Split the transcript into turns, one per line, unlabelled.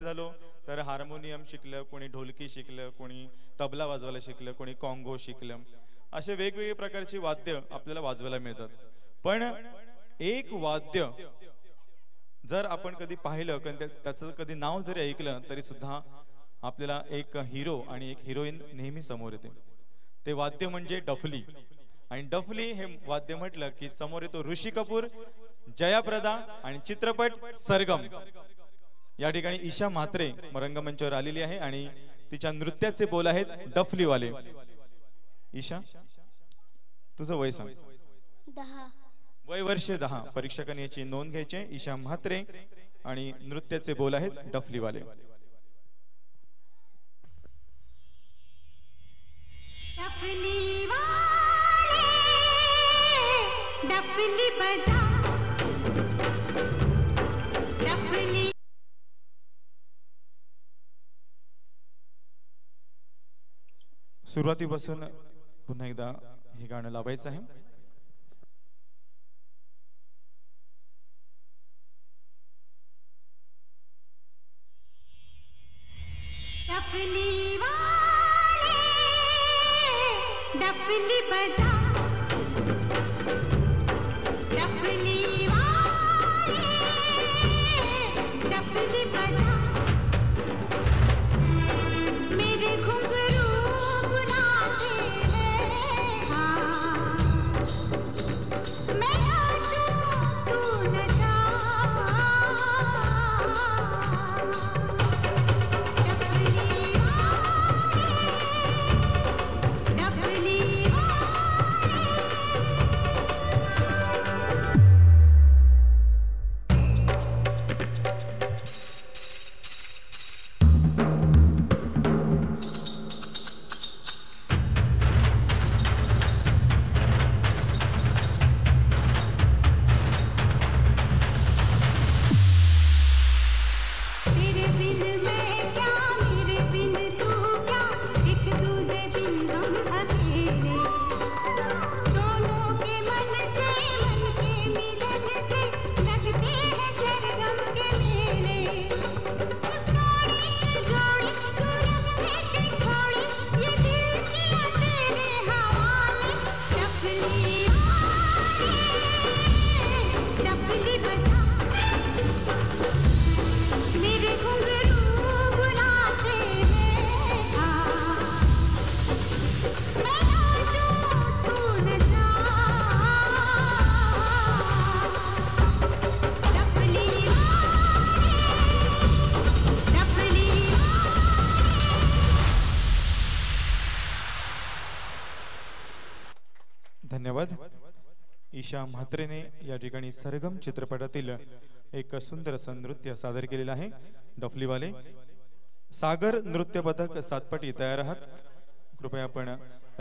झालो तर हार्मोनियम शिकलं, कोणी ढोलकी शिकलं, कोणी तबला वाजवायला शिकलं, कोणी कॉंगो शिकलं. असे वेगवेगळे प्रकारची वाद्य आपल्याला वाजवायला मिळतात. पण एक वाद्य जर आपण कधी पाहिलं, त्याचं कधी नाव जरी ऐकलं तरी सुद्धा आपल्याला एक हिरो आणि एक हिरोईन नेहमी समोर येते. ते वाद्य म्हणजे डफली. आणि डफली हे वाद्य म्हटलं की समोर येतो ऋषी कपूर, जयाप्रदा आणि चित्रपट सरगम. या ठिकाणी ईशा म्हात्रे रंगमंचावर आलेली आहे आणि तिच्या नृत्याचे बोल आहेत डफलीवाले. ईशा, तुझं वय सांग.
10.
वय वर्ष 10. परीक्षकांनी याची नोंद घ्यायची. ईशा म्हात्रे आणि नृत्याचे बोल आहेत डफलीवाले.
डफली बजा, डफली.
सुरुवातीपासून पुन्हा एकदा हे गाणं लावायचं आहे.
डफली वाले, डफली बजा, डफली वाले, डफली बजा. मेरे घुंघरू बुलाते हैं, हाँ मैं नाचूं तू नचा.
धन्यवाद. ईशा म्हात्रेने या ठिकाणी सरगम चित्रपटातील एक सुंदर असं नृत्य सादर केलेलं आहे. डफलीवाले. सागर नृत्य पथक 7 पटी तयार आहात. कृपया आपण